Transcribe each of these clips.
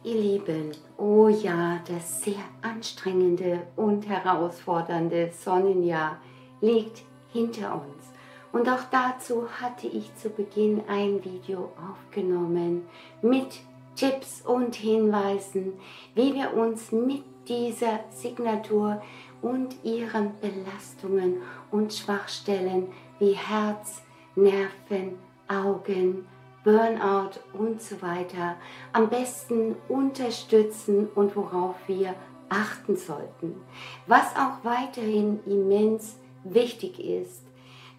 Ihr Lieben, oh ja, das sehr anstrengende und herausfordernde Sonnenjahr liegt hinter uns. Und auch dazu hatte ich zu Beginn ein Video aufgenommen mit Tipps und Hinweisen, wie wir uns mit dieser Signatur und ihren Belastungen und Schwachstellen wie Herz, Nerven, Augen, Burnout und so weiter am besten unterstützen und worauf wir achten sollten. Was auch weiterhin immens wichtig ist,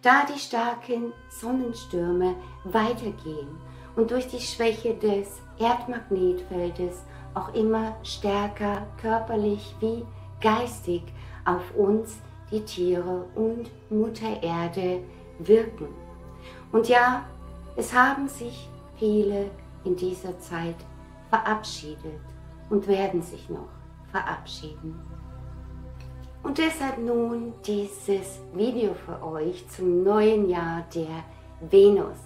da die starken Sonnenstürme weitergehen und durch die Schwäche des Erdmagnetfeldes auch immer stärker körperlich wie geistig auf uns, die Tiere und Mutter Erde wirken. Und ja, es haben sich viele in dieser Zeit verabschiedet und werden sich noch verabschieden. Und deshalb nun dieses Video für euch zum neuen Jahr der Venus,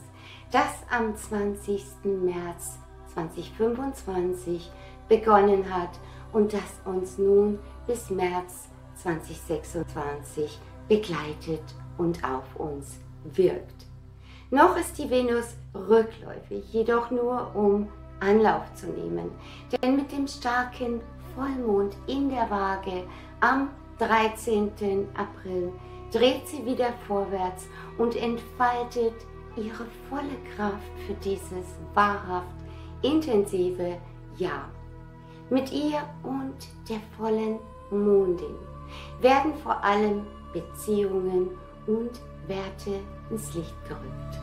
das am 20. März 2025 begonnen hat und das uns nun bis März 2026 begleitet und auf uns wirkt. Noch ist die Venus rückläufig, jedoch nur um Anlauf zu nehmen, denn mit dem starken Vollmond in der Waage am 13. April dreht sie wieder vorwärts und entfaltet ihre volle Kraft für dieses wahrhaft intensive Jahr. Mit ihr und der vollen Mondin werden vor allem Beziehungen und Werte ins Licht gerückt.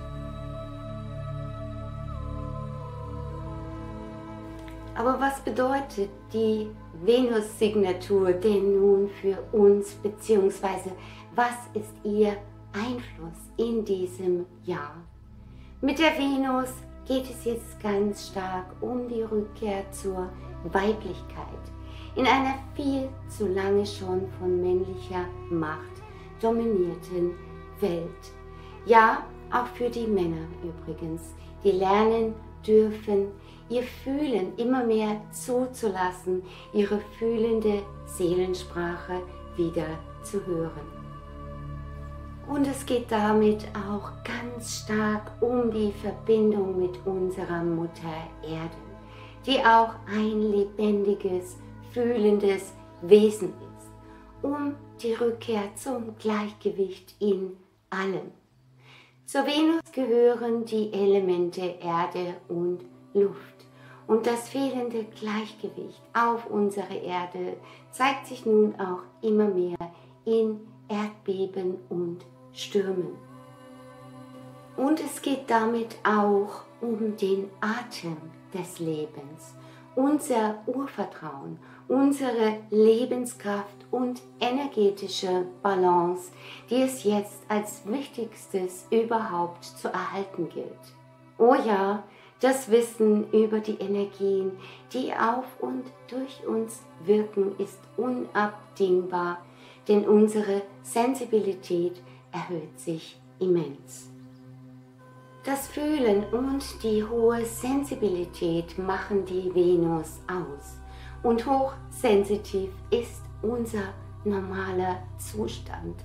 Aber was bedeutet die Venus-Signatur denn nun für uns, beziehungsweise was ist ihr Einfluss in diesem Jahr? Mit der Venus geht es jetzt ganz stark um die Rückkehr zur Weiblichkeit in einer viel zu lange schon von männlicher Macht dominierten Welt. Ja, auch für die Männer übrigens, die lernen dürfen, ihr Fühlen immer mehr zuzulassen, ihre fühlende Seelensprache wieder zu hören. Und es geht damit auch ganz stark um die Verbindung mit unserer Mutter Erde, die auch ein lebendiges, fühlendes Wesen ist, um die Rückkehr zum Gleichgewicht in allem. Zur Venus gehören die Elemente Erde und Luft. Und das fehlende Gleichgewicht auf unserer Erde zeigt sich nun auch immer mehr in Erdbeben und Stürmen. Und es geht damit auch um den Atem des Lebens, unser Urvertrauen, unsere Lebenskraft und energetische Balance, die es jetzt als Wichtigstes überhaupt zu erhalten gilt. Oh ja, das Wissen über die Energien, die auf und durch uns wirken, ist unabdingbar, denn unsere Sensibilität erhöht sich immens. Das Fühlen und die hohe Sensibilität machen die Venus aus. Und hochsensitiv ist unser normaler Zustand,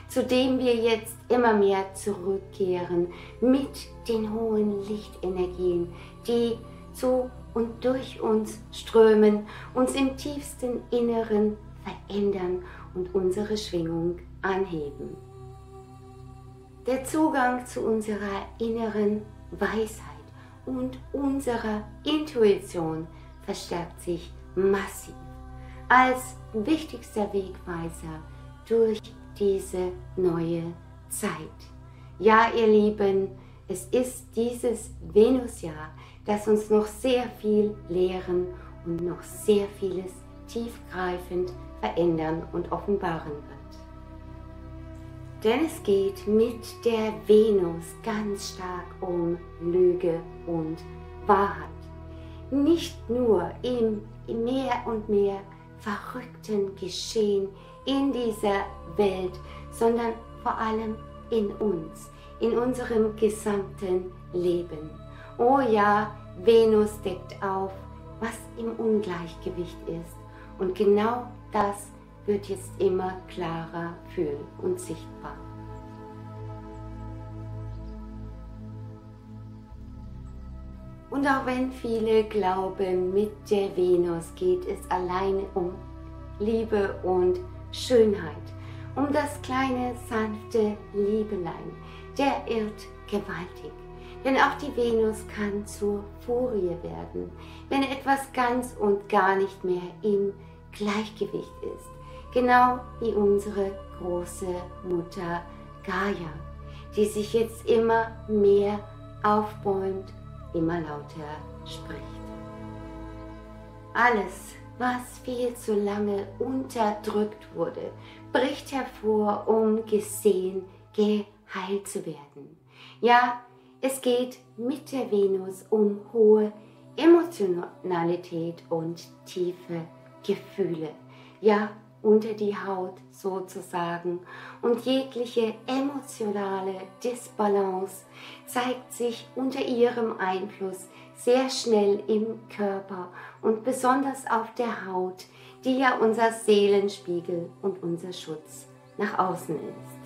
zu dem wir jetzt immer mehr zurückkehren mit den hohen Lichtenergien, die zu und durch uns strömen, uns im tiefsten Inneren verändern und unsere Schwingung anheben. Der Zugang zu unserer inneren Weisheit und unserer Intuition verstärkt sich massiv als wichtigster Wegweiser durch diese neue Zeit. Ja, ihr Lieben, es ist dieses Venusjahr, das uns noch sehr viel lehren und noch sehr vieles tiefgreifend verändern und offenbaren wird. Denn es geht mit der Venus ganz stark um Lüge und Wahrheit. Nicht nur im mehr und mehr verrückten Geschehen in dieser Welt, sondern vor allem in uns, in unserem gesamten Leben. Oh ja, Venus deckt auf was im Ungleichgewicht ist. Und genau das wird jetzt immer klarer fühlbar und sichtbar. Und auch wenn viele glauben, mit der Venus geht es alleine um Liebe und Schönheit, um das kleine, sanfte Liebelein, der irrt gewaltig. Denn auch die Venus kann zur Furie werden, wenn etwas ganz und gar nicht mehr im Gleichgewicht ist. Genau wie unsere große Mutter Gaia, die sich jetzt immer mehr aufbäumt, immer lauter spricht. Alles, was viel zu lange unterdrückt wurde, bricht hervor, um gesehen, geheilt zu werden. Ja, es geht mit der Venus um hohe Emotionalität und tiefe Gefühle. Ja, unter die Haut sozusagen. Und jegliche emotionale Disbalance zeigt sich unter ihrem Einfluss sehr schnell im Körper und besonders auf der Haut, die ja unser Seelenspiegel und unser Schutz nach außen ist.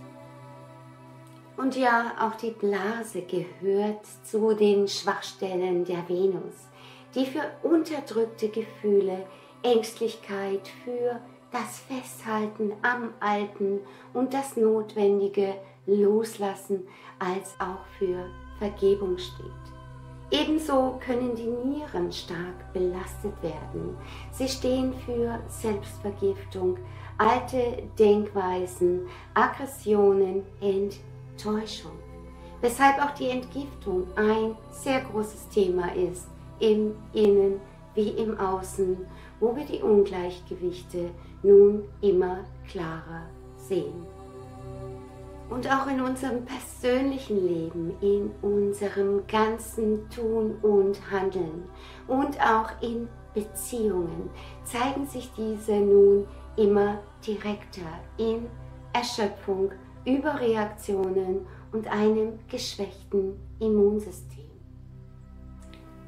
Und ja, auch die Blase gehört zu den Schwachstellen der Venus, die für unterdrückte Gefühle, Ängstlichkeit, für das Festhalten am Alten und das notwendige Loslassen als auch für Vergebung steht. Ebenso können die Nieren stark belastet werden. Sie stehen für Selbstvergiftung, alte Denkweisen, Aggressionen, Enttäuschung. Weshalb auch die Entgiftung ein sehr großes Thema ist, im Innen wie im Außen, wo wir die Ungleichgewichte nun immer klarer sehen. Und auch in unserem persönlichen Leben, in unserem ganzen Tun und Handeln und auch in Beziehungen zeigen sich diese nun immer direkter in Erschöpfung, Überreaktionen und einem geschwächten Immunsystem.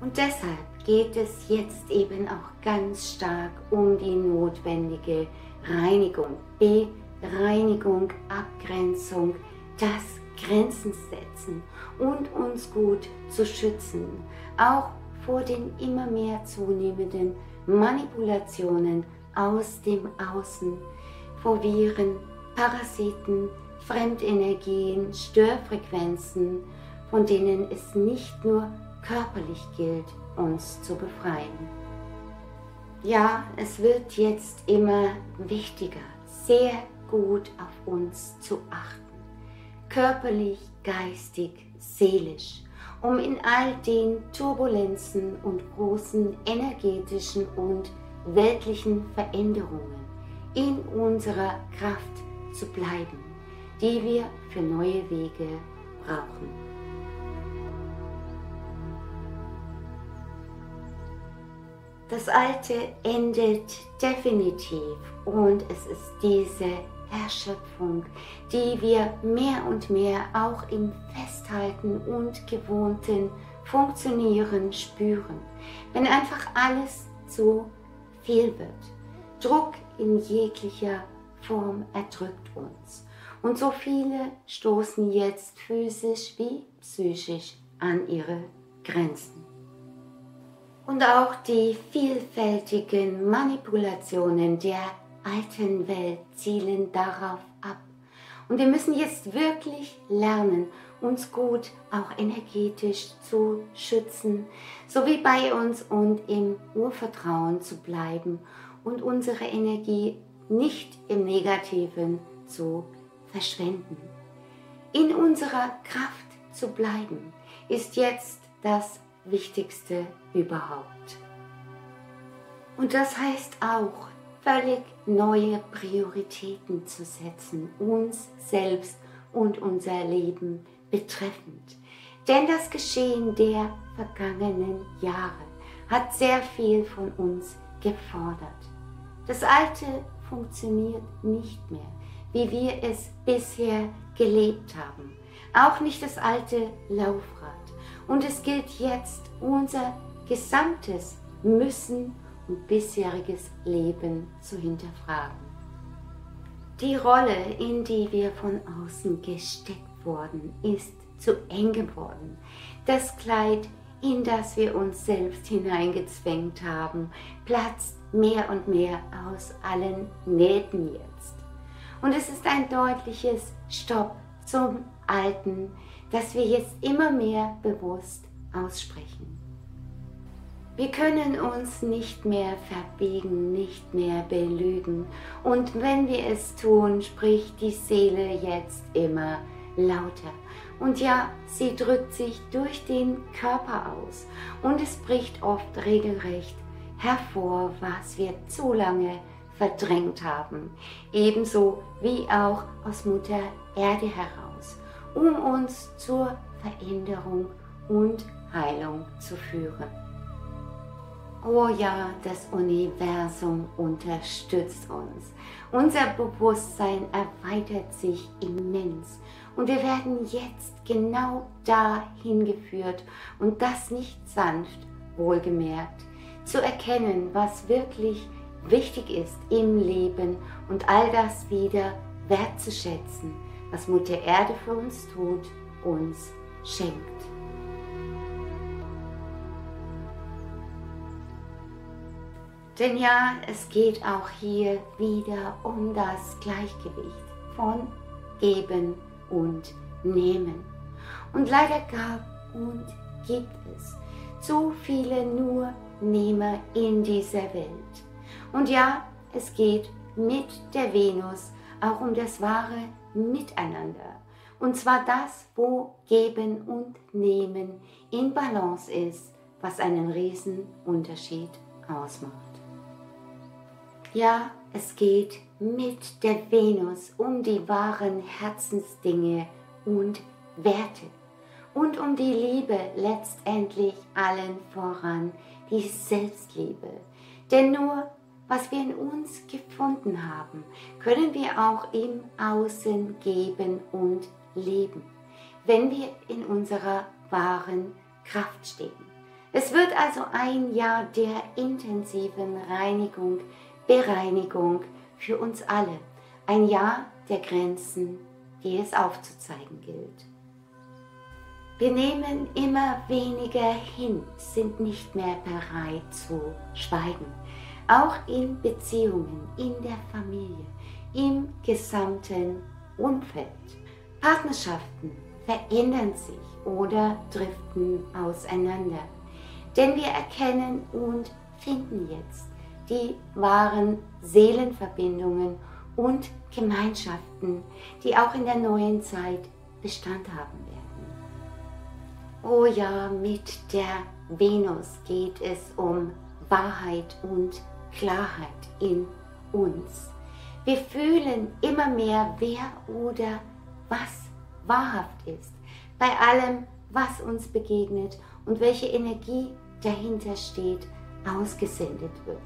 Und deshalb geht es jetzt eben auch ganz stark um die notwendige Reinigung, Bereinigung, Abgrenzung, das Grenzen setzen und uns gut zu schützen, auch vor den immer mehr zunehmenden Manipulationen aus dem Außen, vor Viren, Parasiten, Fremdenergien, Störfrequenzen, von denen es nicht nur körperlich gilt, uns zu befreien. Ja, es wird jetzt immer wichtiger, sehr gut auf uns zu achten, körperlich, geistig, seelisch, um in all den Turbulenzen und großen energetischen und weltlichen Veränderungen in unserer Kraft zu bleiben, die wir für neue Wege brauchen. Das Alte endet definitiv und es ist diese Erschöpfung, die wir mehr und mehr auch im Festhalten und gewohnten Funktionieren spüren, wenn einfach alles zu viel wird. Druck in jeglicher Form erdrückt uns und so viele stoßen jetzt physisch wie psychisch an ihre Grenzen. Und auch die vielfältigen Manipulationen der alten Welt zielen darauf ab. Und wir müssen jetzt wirklich lernen, uns gut auch energetisch zu schützen, sowie bei uns und im Urvertrauen zu bleiben und unsere Energie nicht im Negativen zu verschwenden. In unserer Kraft zu bleiben, ist jetzt das Wichtigste überhaupt. Und das heißt auch, völlig neue Prioritäten zu setzen, uns selbst und unser Leben betreffend. Denn das Geschehen der vergangenen Jahre hat sehr viel von uns gefordert. Das Alte funktioniert nicht mehr, wie wir es bisher gelebt haben. Auch nicht das alte Laufrad. Und es gilt jetzt, unser gesamtes müssen und bisheriges Leben zu hinterfragen. Die Rolle, in die wir von außen gesteckt wurden, ist zu eng geworden. Das Kleid, in das wir uns selbst hineingezwängt haben, platzt mehr und mehr aus allen Nähten jetzt. Und es ist ein deutliches Stopp zum Alten, das wir jetzt immer mehr bewusst aussprechen. Wir können uns nicht mehr verbiegen, nicht mehr belügen. Und wenn wir es tun, spricht die Seele jetzt immer lauter. Und ja, sie drückt sich durch den Körper aus. Und es bricht oft regelrecht hervor, was wir zu lange verdrängt haben. Ebenso wie auch aus Mutter Erde heraus, um uns zur Veränderung und Heilung zu führen. Oh ja, das Universum unterstützt uns. Unser Bewusstsein erweitert sich immens und wir werden jetzt genau dahin geführt und das nicht sanft, wohlgemerkt, zu erkennen, was wirklich wichtig ist im Leben und all das wieder wertzuschätzen, was Mutter Erde für uns tut, uns schenkt. Denn ja, es geht auch hier wieder um das Gleichgewicht von Geben und Nehmen. Und leider gab und gibt es zu viele nur Nehmer in dieser Welt. Und ja, es geht mit der Venus auch um das wahre Miteinander. Und zwar das, wo Geben und Nehmen in Balance ist, was einen riesen Unterschied ausmacht. Ja, es geht mit der Venus um die wahren Herzensdinge und Werte und um die Liebe letztendlich allen voran, die Selbstliebe. Denn nur was wir in uns gefunden haben, können wir auch im Außen geben und leben, wenn wir in unserer wahren Kraft stehen. Es wird also ein Jahr der intensiven Reinigung, Bereinigung für uns alle. Ein Jahr der Grenzen, die es aufzuzeigen gilt. Wir nehmen immer weniger hin, sind nicht mehr bereit zu schweigen. Auch in Beziehungen, in der Familie, im gesamten Umfeld. Partnerschaften verändern sich oder driften auseinander. Denn wir erkennen und finden jetzt die wahren Seelenverbindungen und Gemeinschaften, die auch in der neuen Zeit Bestand haben werden. Oh ja, mit der Venus geht es um Wahrheit und Klarheit in uns. Wir fühlen immer mehr, wer oder was wahrhaft ist, bei allem, was uns begegnet und welche Energie dahinter steht, ausgesendet wird.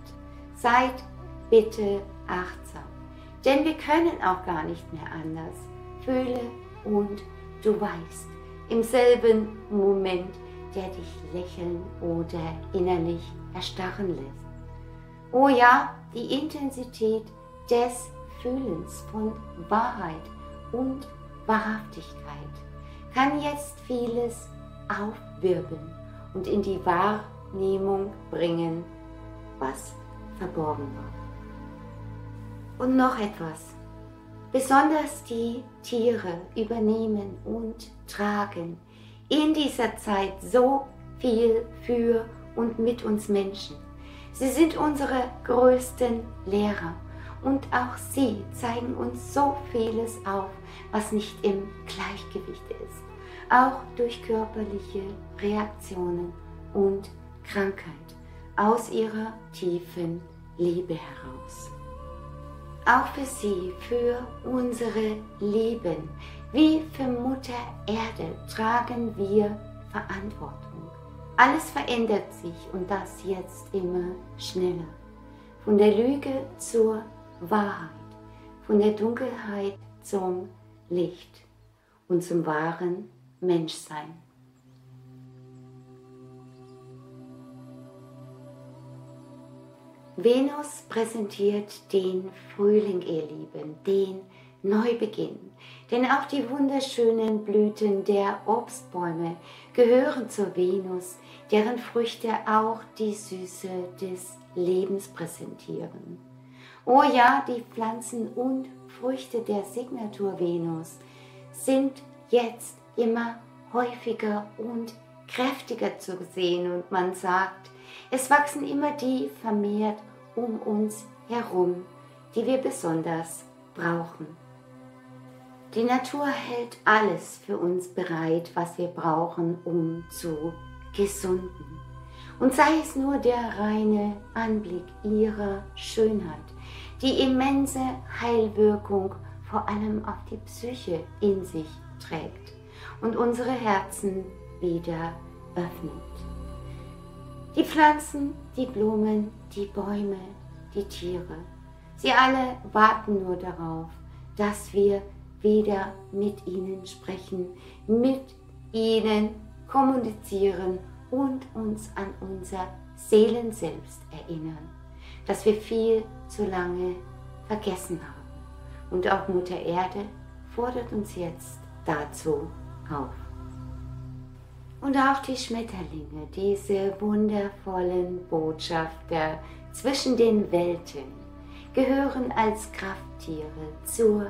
Seid bitte achtsam, denn wir können auch gar nicht mehr anders. Fühle und du weißt, im selben Moment, der dich lächeln oder innerlich erstarren lässt. Oh ja, die Intensität des Fühlens von Wahrheit und Wahrhaftigkeit kann jetzt vieles aufwirbeln und in die Wahrnehmung bringen, was verborgen war. Und noch etwas. Besonders die Tiere übernehmen und tragen in dieser Zeit so viel für und mit uns Menschen. Sie sind unsere größten Lehrer und auch sie zeigen uns so vieles auf, was nicht im Gleichgewicht ist, auch durch körperliche Reaktionen und Krankheit aus ihrer tiefen Liebe heraus. Auch für sie, für unsere Lieben, wie für Mutter Erde tragen wir Verantwortung. Alles verändert sich und das jetzt immer schneller. Von der Lüge zur Wahrheit, von der Dunkelheit zum Licht und zum wahren Menschsein. Venus präsentiert den Frühling, ihr Lieben, den Neubeginn. Denn auch die wunderschönen Blüten der Obstbäume gehören zur Venus, deren Früchte auch die Süße des Lebens präsentieren. Oh ja, die Pflanzen und Früchte der Signatur Venus sind jetzt immer häufiger und kräftiger zu sehen und man sagt, es wachsen immer die vermehrt um uns herum, die wir besonders brauchen. Die Natur hält alles für uns bereit, was wir brauchen, um zu gesunden. Und sei es nur der reine Anblick ihrer Schönheit, die immense Heilwirkung vor allem auf die Psyche in sich trägt und unsere Herzen wieder öffnet. Die Pflanzen, die Blumen, die Bäume, die Tiere, sie alle warten nur darauf, dass wir wieder mit ihnen sprechen, mit ihnen kommunizieren und uns an unser Seelenselbst erinnern, das wir viel zu lange vergessen haben. Und auch Mutter Erde fordert uns jetzt dazu auf. Und auch die Schmetterlinge, diese wundervollen Botschafter zwischen den Welten, gehören als Krafttiere zur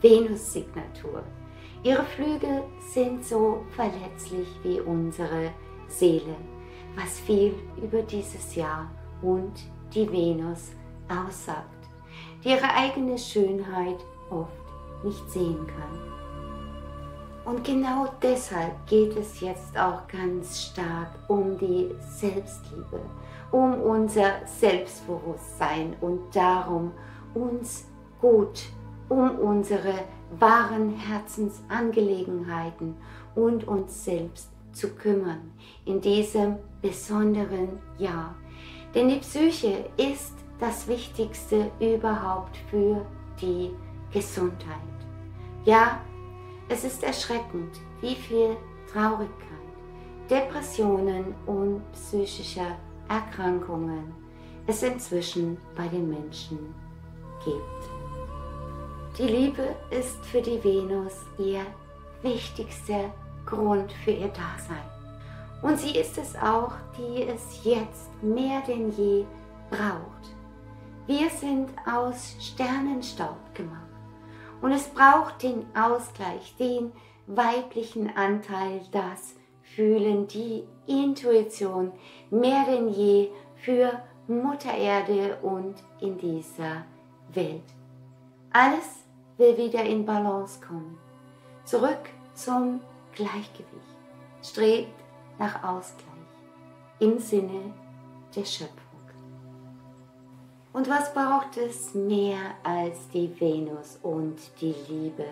Venus-Signatur. Ihre Flügel sind so verletzlich wie unsere Seele, was viel über dieses Jahr und die Venus aussagt, die ihre eigene Schönheit oft nicht sehen kann. Und genau deshalb geht es jetzt auch ganz stark um die Selbstliebe, um unser Selbstbewusstsein und darum, uns gut um unsere wahren Herzensangelegenheiten und uns selbst zu kümmern in diesem besonderen Jahr. Denn die Psyche ist das Wichtigste überhaupt für die Gesundheit. Ja, es ist erschreckend, wie viel Traurigkeit, Depressionen und psychische Erkrankungen es inzwischen bei den Menschen gibt. Die Liebe ist für die Venus ihr wichtigster Grund für ihr Dasein. Und sie ist es auch, die es jetzt mehr denn je braucht. Wir sind aus Sternenstaub gemacht. Und es braucht den Ausgleich, den weiblichen Anteil, das Fühlen, die Intuition mehr denn je für Mutter Erde und in dieser Welt. Alles will wieder in Balance kommen, zurück zum Gleichgewicht, strebt nach Ausgleich im Sinne der Schöpfung. Und was braucht es mehr als die Venus und die Liebe,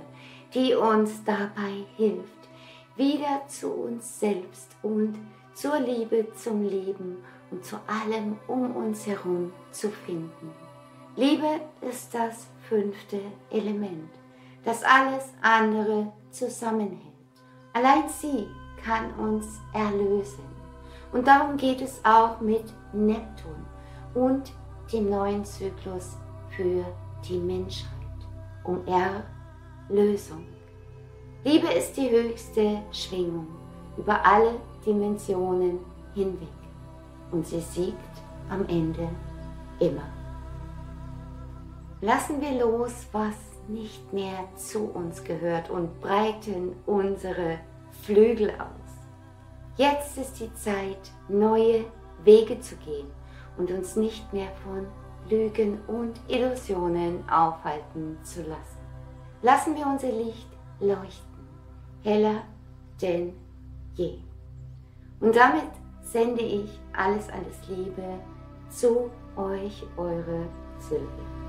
die uns dabei hilft, wieder zu uns selbst und zur Liebe zum Leben und zu allem um uns herum zu finden. Liebe ist das 5. Element, das alles andere zusammenhält. Allein sie kann uns erlösen. Und darum geht es auch mit Neptun und dem neuen Zyklus für die Menschheit, um Erlösung. Liebe ist die höchste Schwingung über alle Dimensionen hinweg und sie siegt am Ende immer. Lassen wir los, was nicht mehr zu uns gehört und breiten unsere Flügel aus. Jetzt ist die Zeit, neue Wege zu gehen und uns nicht mehr von Lügen und Illusionen aufhalten zu lassen. Lassen wir unser Licht leuchten, heller denn je. Und damit sende ich alles Liebe zu euch, eure Sylvie.